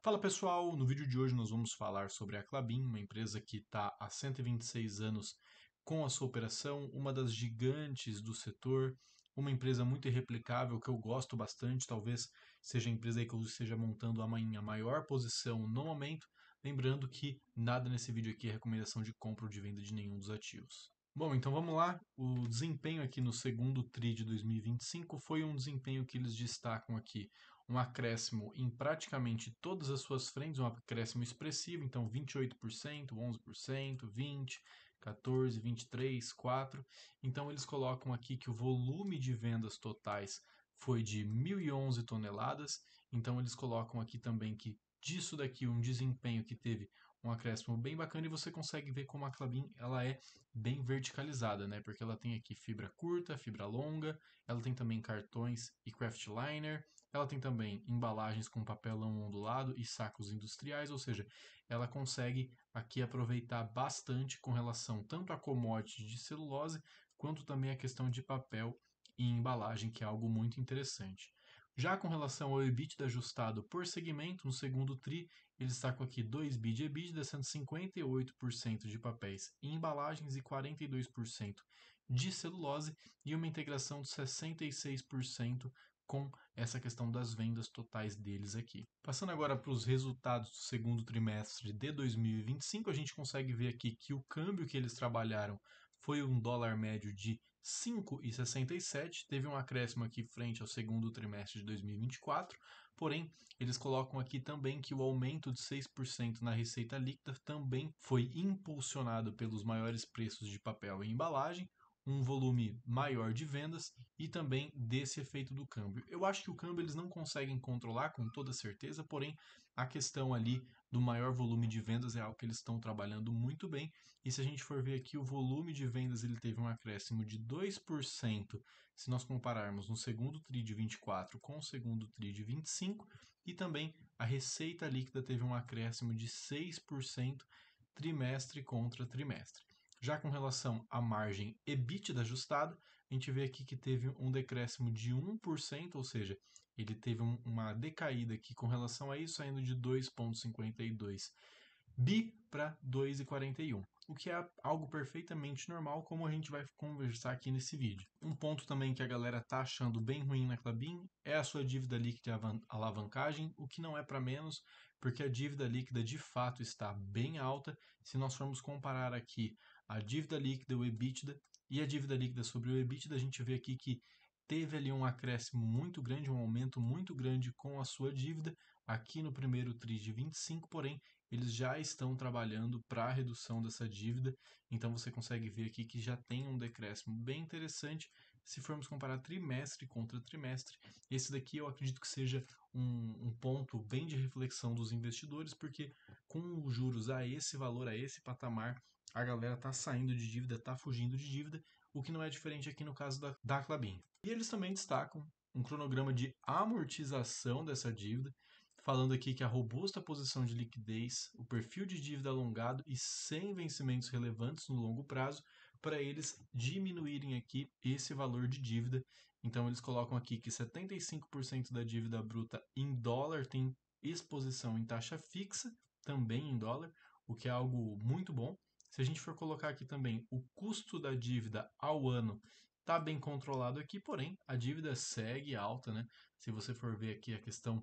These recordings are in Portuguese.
Fala pessoal, no vídeo de hoje nós vamos falar sobre a Klabin, uma empresa que está há 126 anos com a sua operação, uma das gigantes do setor, uma empresa muito irreplicável que eu gosto bastante, talvez seja a empresa aí que eu esteja montando a minha maior posição no momento, lembrando que nada nesse vídeo aqui é recomendação de compra ou de venda de nenhum dos ativos. Bom, então vamos lá. O desempenho aqui no segundo TRI de 2025 foi um desempenho que eles destacam aqui um acréscimo em praticamente todas as suas frentes, um acréscimo expressivo, então 28%, 11%, 20%, 14%, 23%, 4%. Então eles colocam aqui que o volume de vendas totais foi de 1.011 toneladas, então eles colocam aqui também que disso daqui um desempenho que teve um acréscimo bem bacana e você consegue ver como a Klabin ela é bem verticalizada, né? Porque ela tem aqui fibra curta, fibra longa, ela tem também cartões e craftliner, ela tem também embalagens com papelão ondulado e sacos industriais, ou seja, ela consegue aqui aproveitar bastante com relação tanto a commodity de celulose quanto também a questão de papel e embalagem, que é algo muito interessante. Já com relação ao EBITDA ajustado por segmento, no segundo TRI, eles destacam aqui 2 bi de EBITDA, sendo 58% de papéis e embalagens e 42% de celulose, e uma integração de 66% com essa questão das vendas totais deles aqui. Passando agora para os resultados do segundo trimestre de 2025, a gente consegue ver aqui que o câmbio que eles trabalharam foi um dólar médio de 5,67, teve um acréscimo aqui frente ao segundo trimestre de 2024, porém eles colocam aqui também que o aumento de 6% na receita líquida também foi impulsionado pelos maiores preços de papel e embalagem, um volume maior de vendas e também desse efeito do câmbio. Eu acho que o câmbio eles não conseguem controlar com toda certeza, porém a questão ali do maior volume de vendas é algo que eles estão trabalhando muito bem. E se a gente for ver aqui, o volume de vendas ele teve um acréscimo de 2% se nós compararmos no segundo TRI de 24 com o segundo TRI de 25, e também a receita líquida teve um acréscimo de 6% trimestre contra trimestre. Já com relação à margem EBITDA ajustada, a gente vê aqui que teve um decréscimo de 1%, ou seja, ele teve uma decaída aqui com relação a isso, saindo de 2,52 bi para 2,41, o que é algo perfeitamente normal, como a gente vai conversar aqui nesse vídeo. Um ponto também que a galera tá achando bem ruim na Klabin é a sua dívida líquida alavancagem, o que não é para menos, porque a dívida líquida de fato está bem alta. Se nós formos comparar aqui a dívida líquida, o EBITDA, e a dívida líquida sobre o EBITDA, a gente vê aqui que teve ali um acréscimo muito grande, um aumento muito grande com a sua dívida aqui no primeiro TRI de 25, porém eles já estão trabalhando para a redução dessa dívida, então você consegue ver aqui que já tem um decréscimo bem interessante se formos comparar trimestre contra trimestre. Esse daqui eu acredito que seja um ponto bem de reflexão dos investidores, porque com os juros a esse valor, a esse patamar, a galera tá saindo de dívida, tá fugindo de dívida, o que não é diferente aqui no caso da Klabin. E eles também destacam um cronograma de amortização dessa dívida, falando aqui que a robusta posição de liquidez, o perfil de dívida alongado e sem vencimentos relevantes no longo prazo, para eles diminuírem aqui esse valor de dívida. Então eles colocam aqui que 75% da dívida bruta em dólar tem exposição em taxa fixa, também em dólar, o que é algo muito bom. Se a gente for colocar aqui também o custo da dívida ao ano, está bem controlado aqui, porém a dívida segue alta, né? Se você for ver aqui a questão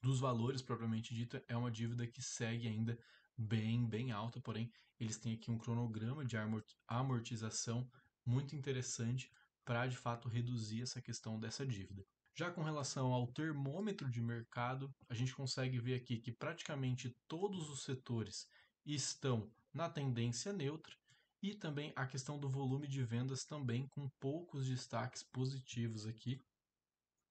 dos valores propriamente dita, é uma dívida que segue ainda bem alta, porém eles têm aqui um cronograma de amortização muito interessante para de fato reduzir essa questão dessa dívida. Já com relação ao termômetro de mercado, a gente consegue ver aqui que praticamente todos os setores estão na tendência neutra, e também a questão do volume de vendas também com poucos destaques positivos aqui.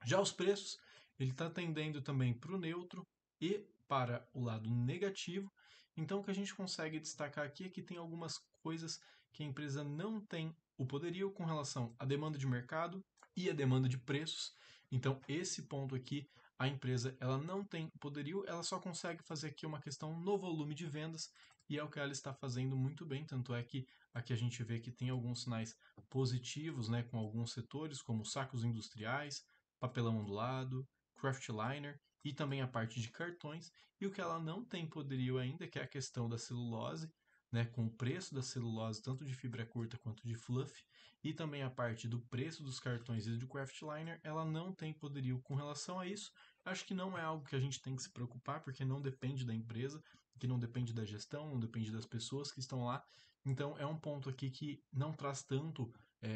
Já os preços, ele está tendendo também para o neutro e para o lado negativo. Então, o que a gente consegue destacar aqui é que tem algumas coisas que a empresa não tem o poderio com relação à demanda de mercado e à demanda de preços. Então, esse ponto aqui, a empresa ela não tem poderio, ela só consegue fazer aqui uma questão no volume de vendas, e é o que ela está fazendo muito bem. Tanto é que aqui a gente vê que tem alguns sinais positivos, né, com alguns setores, como sacos industriais, papelão ondulado, craftliner, e também a parte de cartões, e o que ela não tem poderio ainda, que é a questão da celulose, né, com o preço da celulose, tanto de fibra curta quanto de fluff, e também a parte do preço dos cartões e do craftliner, ela não tem poderio com relação a isso. Acho que não é algo que a gente tem que se preocupar, porque não depende da empresa, que não depende da gestão, não depende das pessoas que estão lá. Então é um ponto aqui que não traz tanto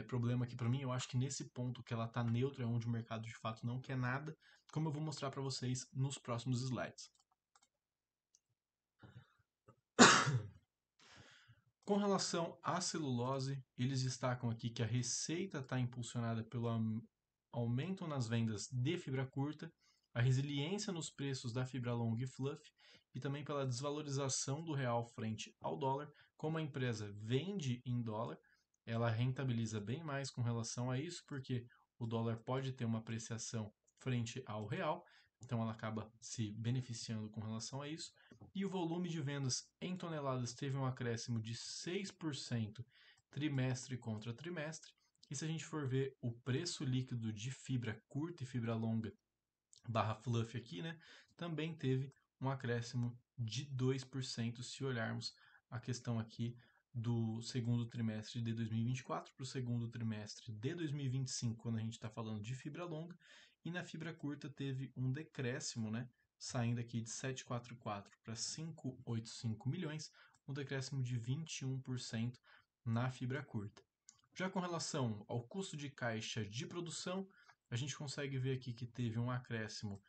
problema aqui para mim. Eu acho que nesse ponto que ela está neutra é onde o mercado de fato não quer nada, como eu vou mostrar para vocês nos próximos slides. Com relação à celulose, eles destacam aqui que a receita está impulsionada pelo aumento nas vendas de fibra curta, a resiliência nos preços da fibra longa e fluff e também pela desvalorização do real frente ao dólar. Como a empresa vende em dólar, ela rentabiliza bem mais com relação a isso, porque o dólar pode ter uma apreciação frente ao real, então ela acaba se beneficiando com relação a isso. E o volume de vendas em toneladas teve um acréscimo de 6% trimestre contra trimestre. E se a gente for ver o preço líquido de fibra curta e fibra longa barra fluff aqui, né, também teve um acréscimo de 2% se olharmos a questão aqui do segundo trimestre de 2024 para o segundo trimestre de 2025, quando a gente está falando de fibra longa, e na fibra curta teve um decréscimo, né, saindo aqui de 744 para 585 milhões, um decréscimo de 21% na fibra curta. Já com relação ao custo de caixa de produção, a gente consegue ver aqui que teve um acréscimo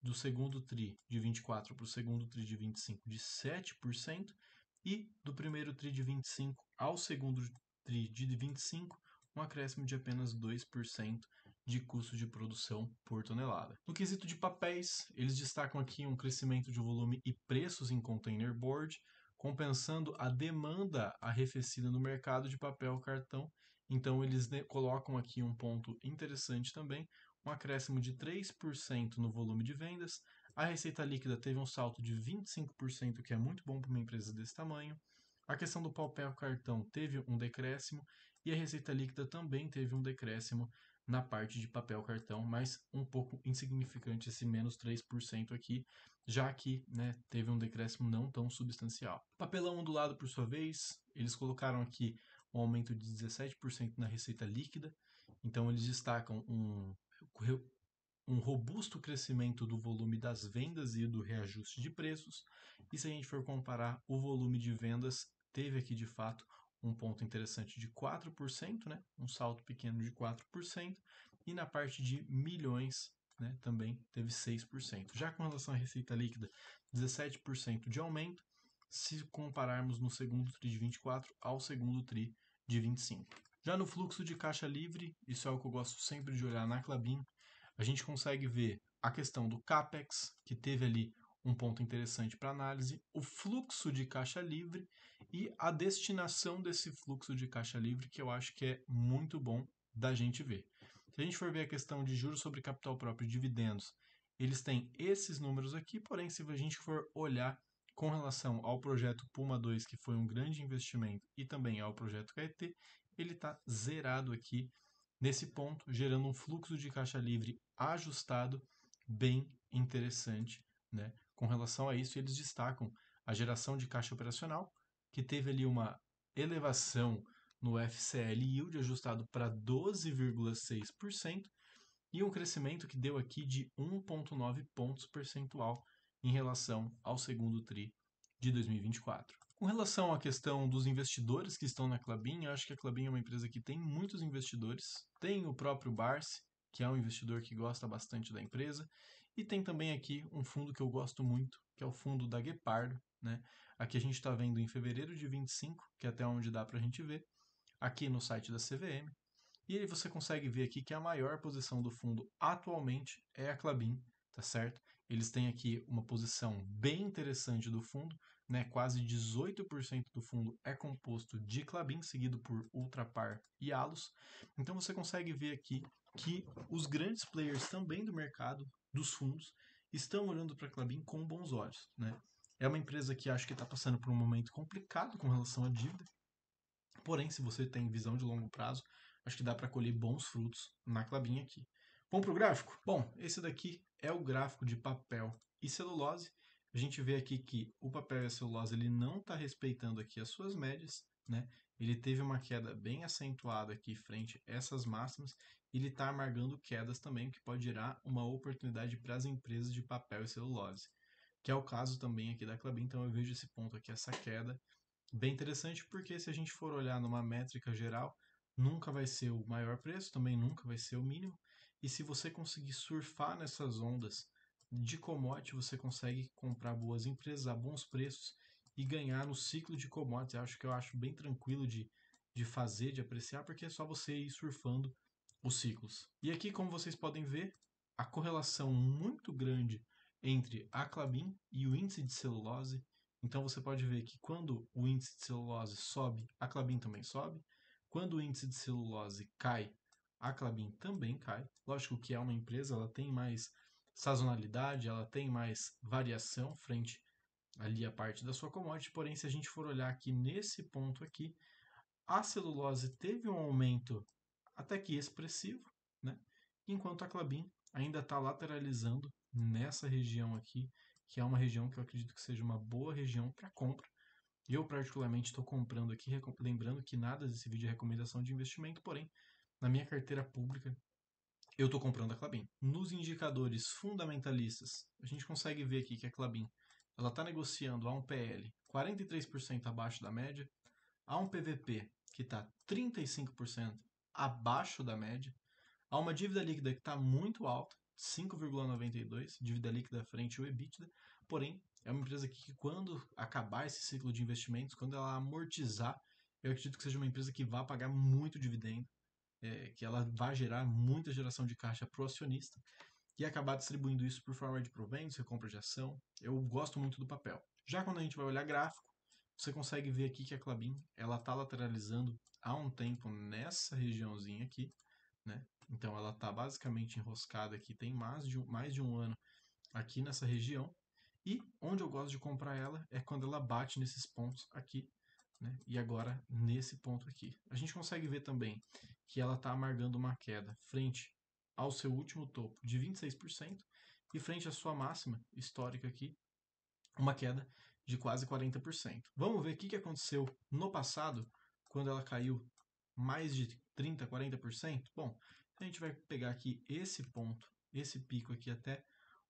do segundo TRI de 24 para o segundo TRI de 25 de 7% e do primeiro TRI de 25 ao segundo TRI de 25 um acréscimo de apenas 2% de custo de produção por tonelada. No quesito de papéis, eles destacam aqui um crescimento de volume e preços em containerboard, compensando a demanda arrefecida no mercado de papel cartão. Então eles colocam aqui um ponto interessante também, um acréscimo de 3% no volume de vendas. A receita líquida teve um salto de 25%, que é muito bom para uma empresa desse tamanho. A questão do papel cartão teve um decréscimo e a receita líquida também teve um decréscimo na parte de papel cartão, mas um pouco insignificante esse menos 3% aqui, já que, né, teve um decréscimo não tão substancial. Papelão ondulado, por sua vez, eles colocaram aqui um aumento de 17% na receita líquida, então eles destacam um robusto crescimento do volume das vendas e do reajuste de preços. E se a gente for comparar o volume de vendas, teve aqui de fato um ponto interessante de 4%, né? Um salto pequeno de 4%, e na parte de milhões, né, também teve 6%. Já com relação à receita líquida, 17% de aumento, se compararmos no segundo TRI de 24 ao segundo TRI de 25. Já no fluxo de caixa livre, isso é o que eu gosto sempre de olhar na Klabin, a gente consegue ver a questão do CAPEX, que teve ali um ponto interessante para análise, o fluxo de caixa livre e a destinação desse fluxo de caixa livre, que eu acho que é muito bom da gente ver. Se a gente for ver a questão de juros sobre capital próprio e dividendos, eles têm esses números aqui, porém, se a gente for olhar com relação ao projeto Puma 2, que foi um grande investimento, e também ao projeto Caetê, ele está zerado aqui nesse ponto, gerando um fluxo de caixa livre ajustado bem interessante, né? Com relação a isso, eles destacam a geração de caixa operacional, que teve ali uma elevação no FCL Yield ajustado para 12,6% e um crescimento que deu aqui de 1,9 pontos percentual em relação ao segundo TRI de 2024. Com relação à questão dos investidores que estão na Klabin, eu acho que a Klabin é uma empresa que tem muitos investidores. Tem o próprio Barsi, que é um investidor que gosta bastante da empresa, e tem também aqui um fundo que eu gosto muito, que é o fundo da Guepardo, né? Aqui a gente está vendo em fevereiro de 25, que é até onde dá para a gente ver, aqui no site da CVM. E aí você consegue ver aqui que a maior posição do fundo atualmente é a Klabin, tá certo? Eles têm aqui uma posição bem interessante do fundo, né? Quase 18% do fundo é composto de Klabin, seguido por Ultrapar e Alus. Então você consegue ver aqui que os grandes players também do mercado, dos fundos, estão olhando para a Klabin com bons olhos, né? É uma empresa que acho que está passando por um momento complicado com relação à dívida, porém, se você tem visão de longo prazo, acho que dá para colher bons frutos na Klabin aqui. Vamos para o gráfico? Bom, esse daqui é o gráfico de papel e celulose. A gente vê aqui que o papel e a celulose ele não está respeitando aqui as suas médias, né? Ele teve uma queda bem acentuada aqui frente a essas máximas e ele está amargando quedas também, o que pode gerar uma oportunidade para as empresas de papel e celulose, que é o caso também aqui da Klabin. Então eu vejo esse ponto aqui, essa queda, bem interessante, porque se a gente for olhar numa métrica geral, nunca vai ser o maior preço, também nunca vai ser o mínimo. E se você conseguir surfar nessas ondas de commodity, você consegue comprar boas empresas a bons preços e ganhar no ciclo de commodities. Eu acho bem tranquilo de fazer, de apreciar, porque é só você ir surfando os ciclos. E aqui, como vocês podem ver, a correlação muito grande entre a Klabin e o índice de celulose. Então você pode ver que quando o índice de celulose sobe, a Klabin também sobe. Quando o índice de celulose cai, a Klabin também cai. Lógico que é uma empresa, ela tem mais sazonalidade, ela tem mais variação frente ali a parte da sua commodity, porém se a gente for olhar aqui nesse ponto aqui, a celulose teve um aumento até que expressivo, né? Enquanto a Klabin ainda está lateralizando nessa região aqui, que é uma região que eu acredito que seja uma boa região para compra. Eu particularmente estou comprando aqui, lembrando que nada desse vídeo é recomendação de investimento, porém, na minha carteira pública, eu estou comprando a Klabin. Nos indicadores fundamentalistas, a gente consegue ver aqui que a Klabin ela está negociando a um PL 43% abaixo da média, a um PVP que está 35% abaixo da média, há uma dívida líquida que está muito alta, 5,92, dívida líquida frente ao EBITDA, porém, é uma empresa que quando acabar esse ciclo de investimentos, quando ela amortizar, eu acredito que seja uma empresa que vai pagar muito dividendo, que ela vai gerar muita geração de caixa para o acionista e acabar distribuindo isso por forma de proventos, recompra de ação. Eu gosto muito do papel. Já quando a gente vai olhar gráfico, você consegue ver aqui que a Klabin ela está lateralizando há um tempo nessa regiãozinha aqui, né? Então ela está basicamente enroscada aqui, tem mais de um ano aqui nessa região. E onde eu gosto de comprar ela é quando ela bate nesses pontos aqui, né? E agora nesse ponto aqui. A gente consegue ver também que ela está amargando uma queda frente ao seu último topo de 26% e frente à sua máxima histórica aqui, uma queda de quase 40%. Vamos ver o que aconteceu no passado, quando ela caiu mais de 30, 40%? Bom, a gente vai pegar aqui esse ponto, esse pico aqui até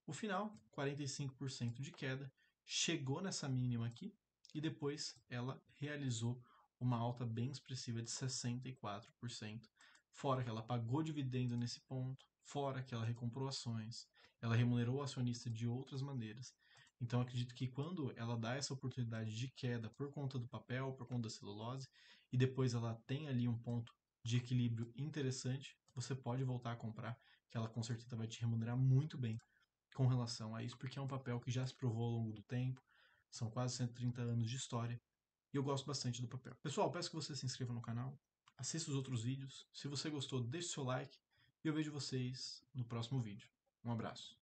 o final, 45% de queda, chegou nessa mínima aqui e depois ela realizou uma alta bem expressiva de 64%, fora que ela pagou dividendo nesse ponto, fora que ela recomprou ações, ela remunerou o acionista de outras maneiras. Então acredito que quando ela dá essa oportunidade de queda por conta do papel, por conta da celulose, e depois ela tem ali um ponto de equilíbrio interessante, você pode voltar a comprar, que ela com certeza vai te remunerar muito bem com relação a isso, porque é um papel que já se provou ao longo do tempo, são quase 130 anos de história, e eu gosto bastante do papel. Pessoal, peço que você se inscreva no canal, assista os outros vídeos, se você gostou, deixe seu like, e eu vejo vocês no próximo vídeo. Um abraço.